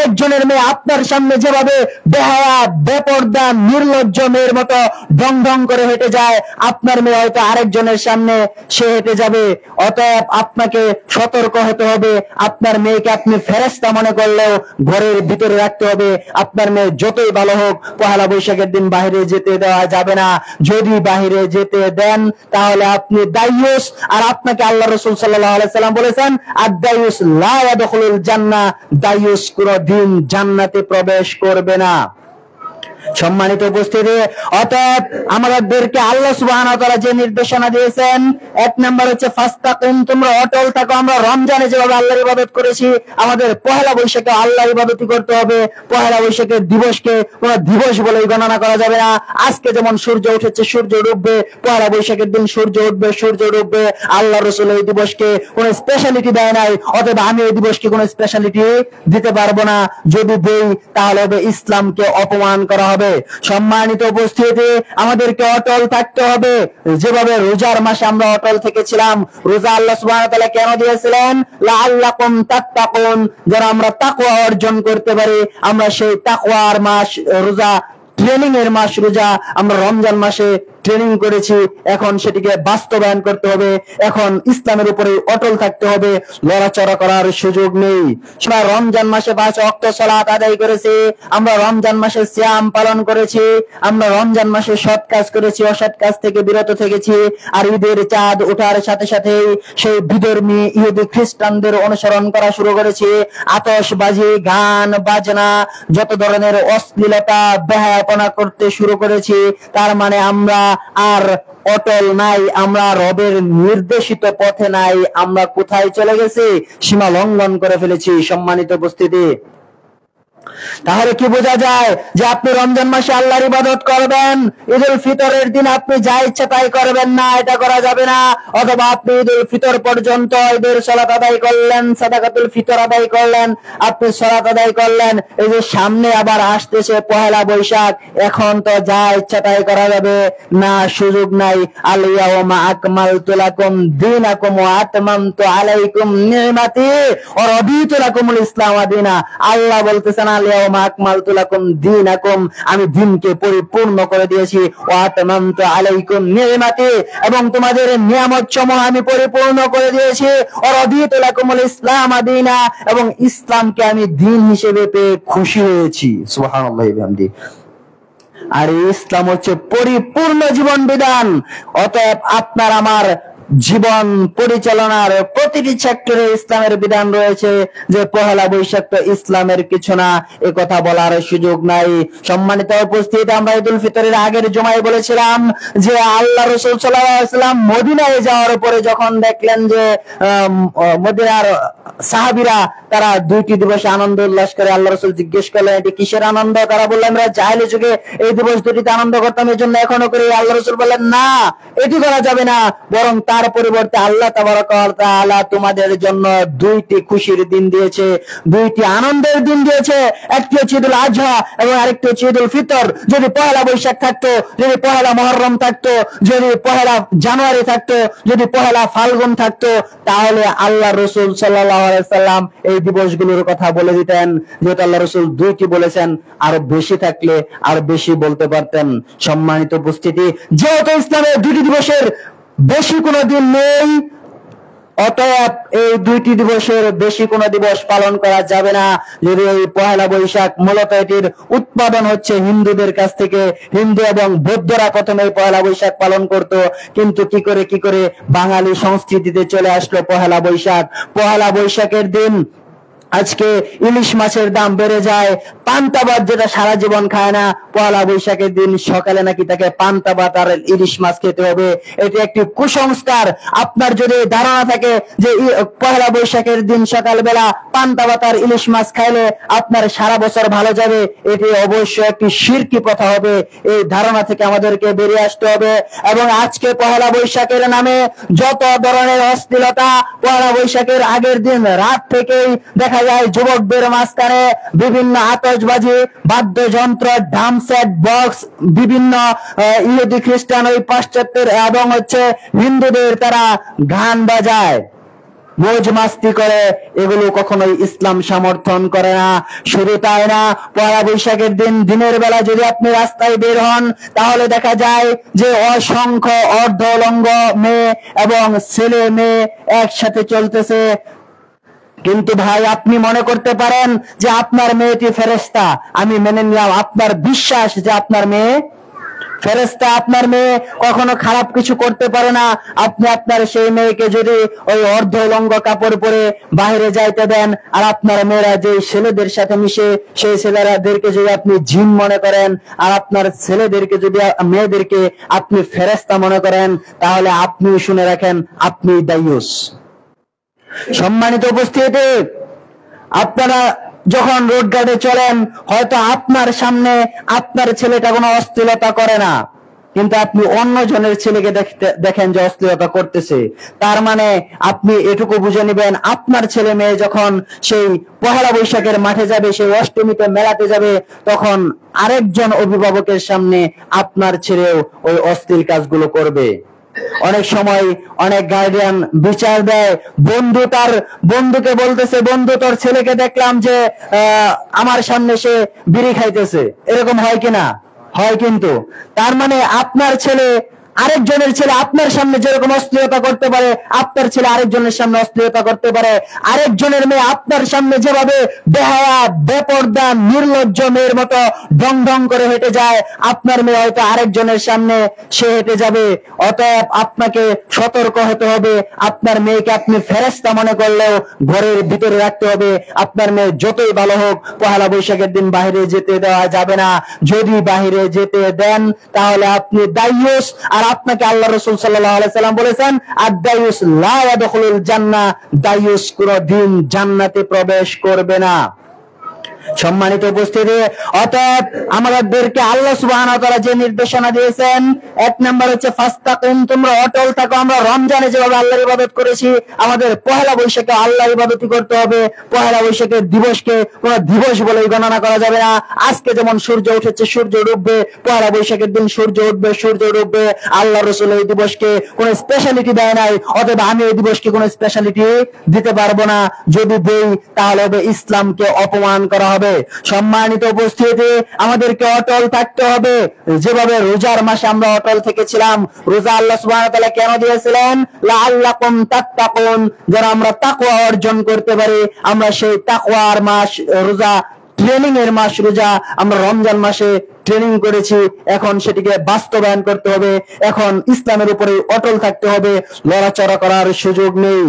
আরেকজনের মেয়ে আপনার সামনে যেভাবে বেহায়া, বেপরদা, নির্লজ্জ মেয়ের মতো ঢং ঢং করে হেঁটে যায়, আপনার মেয়ে হয়তো আরেকজনের সামনে সে হেঁটে যাবে। অতএব আপনাকে সতর্ক হতে হবে। আপনার মেয়েকে আপনি ফেরেশতা মনে করলেও ঘরের ভিতরে রাখতে হবে। আপনার মেয়ে যতই ভালো হোক, পহেলা বৈশাখের দিন বাইরে যেতে দেওয়া যাবে না। যদি বাইরে যেতে দেন তাহলে আপনি দায়ুস। আর আপনাকে আল্লাহ রাসূল সাল্লাল্লাহু আলাইহি সাল্লাম বলেছেন, আদ-দায়ুস লা ইয়াদখুলুল জান্নাহ, দায়ুস কোনদিন জান্নাতে প্রবেশ করবে না। সম্মানিত উপস্থিতি, অতএব আমাদেরকে আল্লাহ সুবহানাহু ওয়া তাআলা যে নির্দেশনা দিয়েছেন, এক নাম্বার হচ্ছে ফাস্তাকিম, তোমরা অটল থাকো। আমরা রমজানে যেভাবে আল্লাহর ইবাদত করেছি, আমাদের পহেলা বৈশাখে আল্লাহর ইবাদতই করতে হবে। পহেলা বৈশাখের দিবসকে কোনো দিবস বলেই গণনা করা যাবে না। আজকে যেমন সূর্য উঠেছে, সূর্য ডুববে, পহেলা বৈশাখের দিন সূর্য উঠবে, সূর্য ডুববে। আল্লাহ রাসূল এই দিবসকে কোনো স্পেশালিটি দেয় নাই, অতএব আমি এই দিবসকে কোনো স্পেশালিটি দিতে পারবো না। যদি দেই তাহলে হবে ইসলামকে অপমান করা হবে। সম্মানিত উপস্থিতি, আমাদেরকে অটল থাকতে হবে। যেভাবে রোজার মাসে আমরা অটল থেকেছিলাম, রোজা আল্লাহ সুবহানাহু ওয়া তাআলা কেন দিয়েছিলেন? লাআল্লাকুম তাত্তাকুন, যেন আমরা তাকওয়া অর্জন করতে পারি। আমরা সেই তাকওয়ার মাস রোজা, ট্রেনিং এর মাস রোজা আমরা রমজান মাসে ট্রেনিং করেছি, এখন সেটিকে বাস্তবায়ন করতে হবে। এখন ইসলামের উপরে অটল থাকতে হবে, লড়াচড়া করার সুযোগ নেই। আমরা রমজান মাসে 5 ওয়াক্ত সালাত আদায় করেছি, আমরা রমজান মাসে সিয়াম পালন করেছি, আমরা রমজান মাসে সৎ কাজ করেছি, অসৎ কাজ থেকে বিরত থেকেছি। আর ঈদের চাঁদ ওঠার সাথে সাথে সেই বিধর্মী ইহুদি খ্রিস্টানদের অনুসরণ করা শুরু করেছি। আতশবাজি, গান বাজনা, যত ধরনের অশ্লীলতা, বেহায়াপনা করতে শুরু করেছি। তার মানে আমরা আর অটল নাই, আমরা রবের নির্দেশিত পথে নাই। আমরা কোথায় চলে গেছি? সীমা লঙ্ঘন করে ফেলেছি। সম্মানিত উপস্থিতি, তাহলে কি বোঝা যায় যে আপনি রমজান মাসে আল্লাহর ইবাদত করবেন, ঈদুল ফিতরের দিন আপনি যা ইচ্ছা তাই করবেন না, এটা করা যাবে না। অথবা আপনি ঈদুল ফিতর পর্যন্ত ঈদের সালাত আদায় করলেন, সাদাকাতুল ফিতর আদায় করলেন, আপনি সালাত আদায় করলেন। এই যে সামনে আবার আসতেছে পহেলা বৈশাখ, এখন তো যা ইচ্ছা তাই করা যাবে না, সুযোগ নাই। আল ইয়াউমা আকমালতু লাকুম দীনাকুম ওয়া আতমামতু আলাইকুম নি'মাতি ওয়া রাদিতু লাকুমুল ইসলাম দীনা। আল্লাহ বলতেছেন, আমি দিনকে পরিপূর্ণ করে দিয়েছি, এবং তোমাদের নিয়ামত সমূহ আমি পরিপূর্ণ করে দিয়েছি, এবং ইসলামকে আমি দিন হিসেবে পেয়ে খুশি হয়েছি। সুবহানাল্লাহ। আর ইসলাম হচ্ছে পরিপূর্ণ জীবন বিধান। অতএব আপনার আমার জীবন পরিচালনার প্রতিটি সেক্টরে ইসলামের বিধান রয়েছে। যে পহেলা বৈশাখ তো ইসলামের কিছু না, এ কথা বলার সুযোগ নাই। সম্মানিত উপস্থিতি, আমরা ঈদুল ফিতরের আগের জুমায় বলেছিলাম যে আল্লাহ রাসূল সাল্লাল্লাহু আলাইহি ওয়াসাল্লাম মদিনায় যাওয়ার পরে যখন দেখলেন যে মদিনার সাহাবীরা তারা দুইটি দিবসে আনন্দ উল্লাস করে, আল্লাহ রাসূল জিজ্ঞেস করলেন এটি কিসের আনন্দ? তারা বললেন আমরা জাহেলি যুগে এই দিবস দুটিতে আনন্দ করতাম, এই জন্য এখনো করি। আল্লাহ রাসূল বললেন না, এটি করা যাবে না, বরং তার পরিবর্তে আল্লাহ তাবারাক ওয়া তাআলা তোমাদের জন্য দুইটি খুশির দিন দিয়েছে, দুইটি আনন্দের দিন দিয়েছে। একটি হচ্ছে ঈদুল আজহা এবং আরেকটি হচ্ছে ঈদুল ফিতর। যদি পহেলা বৈশাখ থাকতো, যদি পহেলা মুহররম থাকতো, যদি পহেলা জানুয়ারি থাকতো, যদি পহেলা ফাল্গুন থাকতো, তাহলে আল্লাহ রাসূল সাল্লাল্লাহু আলাইহি সাল্লাম এই দিবসগুলোর কথা বলে দিতেন। যেহেতু আল্লাহ রাসূল দুইটি বলেছেন, আরো বেশি থাকলে আরো বেশি বলতে পারতেন। সম্মানিত উপস্থিতি, যেহেতু ইসলামের দুটি দিবসের বেশি কোনো দিন নেই, অতএব এই দুইটি দিবসের বেশি কোনো দিবস পালন করা যাবে না। যদি এই পহেলা বৈশাখ, মূলত এটির উৎপাদন হচ্ছে হিন্দুদের কাছ থেকে। হিন্দু এবং বৌদ্ধরা প্রথমে পহেলা বৈশাখ পালন করত, কিন্তু কি করে বাঙালি সংস্কৃতিতে চলে আসলো পহেলা বৈশাখ। পহেলা বৈশাখের দিন আজকে ইলিশ মাছের দাম বেড়ে যায়। পান্তা ভাত যেটা সারা জীবন খায় না, পহেলা বৈশাখের দিন সকালে নাকি তাকে পান্তা ভাত আর ইলিশ মাছ খেতে হবে। এটি একটি কুসংস্কার। আপনার যদি ধারণা থাকে যে পহেলা বৈশাখের দিন সকালবেলা পান্তা ভাত আর ইলিশ মাছ খাইলে আপনার সারা বছর ভালো যাবে, এটি অবশ্যই একটি শিরকি প্রথা হবে। এই ধারণা থেকে আমাদেরকে বেরিয়ে আসতে হবে। এবং আজকে পহেলা বৈশাখের নামে যত ধরনের অশ্লীলতা, পহেলা বৈশাখের আগের দিন রাত থেকেই দেখা যায় যুবকদের মাঝখানে বিভিন্ন আতশবাজি, বাদ্যযন্ত্র, ড্রাম সেট, বক্স, বিভিন্ন ইহুদি খ্রিস্টান ওই পাশ্চাত্যের এবং হচ্ছে হিন্দুদের তারা গান বাজায়। মौज মাস্তি করে, এগুলো কখনোই ইসলাম সমর্থন করে না। শুধু তাই না, পয়লা বৈশাখের দিন দিনের বেলা যদি আপনি রাস্তায় বের হন, তাহলে দেখা যায় যে অসংখ্য অর্ধলঙ্গ মেয়ে এবং ছেলে মেয়ে একসাথে চলতেছে। কিন্তু ভাই, আপনি মনে করতে পারেন যে আপনার মেয়েটি ফেরেশতা, আমি মেনে নিলাম, আপনার বিশ্বাস যে আপনার মেয়ে ফেরেশতা, আপনার মেয়ে কখনো খারাপ কিছু করতে পারে না। আপনি আপনার সেই মেয়েকে যদি ওই অর্ধ উলঙ্গ কাপড় পরে বাইরে যাইতে দেন, আর আপনার মেয়েরা যে ছেলেদের সাথে মিশে, সেই ছেলেদেরকে যদি আপনি জিন মনে করেন, আর আপনার ছেলেদেরকে যদি, মেয়েদেরকে আপনি ফেরেশতা মনে করেন, তাহলে আপনি শুনে রাখেন, আপনি দায়ুস। সম্মানিত উপস্থিতি, আপনারা যখন রোড গার্ডে চলেন, হয়তো আপনার সামনে আপনার ছেলেটা কোনো অশ্লীলতা করে না, কিন্তু আপনি অন্য জনের ছেলেকে দেখেন যে অশ্লীলতা করতেছে, তার মানে আপনি এটুকু বুঝে নেবেন, আপনার ছেলে মেয়ে যখন সেই পহেলা বৈশাখের মাঠে যাবে, সেই অষ্টমীতে মেলাতে যাবে, তখন আরেকজন অভিভাবকের সামনে আপনার ছেলেও ওই অশ্লীল কাজগুলো করবে। অনেক সময় অনেক গার্ডিয়ান বিচার দেয়, বন্ধু তার বন্ধুকে বলতেছে, বন্ধু তোর ছেলেকে দেখলাম যে আমার সামনে সে বিড়ি খাইতেছে, এরকম হয় কিনা? হয়। কিন্তু তার মানে আপনার ছেলে আরেকজনের ছেলে আপনার সামনে যেরকম অশ্লীলতা করতে পারে, আপনার ছেলে আরেকজনের সামনে অশ্লীলতা করতে পারে। আরেকজনের মেয়ে আপনার সামনে যেভাবে বেহায়া, বেপরদা, নির্লজ্জ মেয়ের মতো ঢং ঢং করে হেঁটে যায়, আপনার মেয়ে হয়তো আরেকজনের সামনে সে হেঁটে যাবে। অতএব আপনাকে সতর্ক হতে হবে। আপনার মেয়েকে আপনি ফেরেশতা মনে করলেও ঘরের ভিতরে রাখতে হবে। আপনার মেয়ে যতই ভালো হোক, পহেলা বৈশাখের দিন বাইরে যেতে দেওয়া যাবে না। যদি বাইরে যেতে দেন, তাহলে আপনি দায়ুস। আর আপনাকে আল্লাহ রাসূল সাল্লাল্লাহু আলাইহি সাল্লাম বলেছেন, আদ-দায়ুস লা ইয়াদখুলুল জান্নাহ, দায়ুস কোনদিন জান্নাতে প্রবেশ করবে না। সম্মানিত উপস্থিতি, অতএব আমাদেরকে আল্লাহ সুবহানাহু ওয়া তাআলা যে নির্দেশনা দিয়েছেন, এক নাম্বার হচ্ছে ফাস্তাকিম, তোমরা অটল থাকো। আমরা রমজানে যেভাবে আল্লাহর ইবাদত করেছি, আমাদের পহেলা বৈশাখে আল্লাহর ইবাদতই করতে হবে। পহেলা বৈশাখের দিবসকে কোনো দিবস বলেই গণনা করা যাবে না। আজকে যেমন সূর্য উঠেছে, সূর্য ডুববে, পহেলা বৈশাখের দিন সূর্য উঠবে, সূর্য ডুববে। আল্লাহ রাসূল এই দিবসকে কোনো স্পেশালিটি দেয় নাই, অতএব আমি এই দিবসকে কোনো স্পেশালিটি দিতে পারবো না। যদি দেই, তাহলে হবে ইসলামকে অপমান করা হবে। সম্মানিত উপস্থিতি, আমাদেরকে অটল থাকতে হবে, যেভাবে রোজার মাসে আমরা অটল থেকেছিলাম। রোজা আল্লাহ সুবহানাহু ওয়া তাআলা কেন দিয়েছিলেন? লাআল্লাকুম তাত্তাকুন, যেন আমরা তাকওয়া অর্জন করতে পারি। আমরা সেই তাকওয়ার মাস রোজা, ট্রেনিং এর মাস রোজা, আমরা রমজান মাসে ট্রেনিং করেছি, এখন সেটিকে বাস্তবায়ন করতে হবে। এখন ইসলামের উপরে অটল থাকতে হবে, লড়াচড়া করার সুযোগ নেই।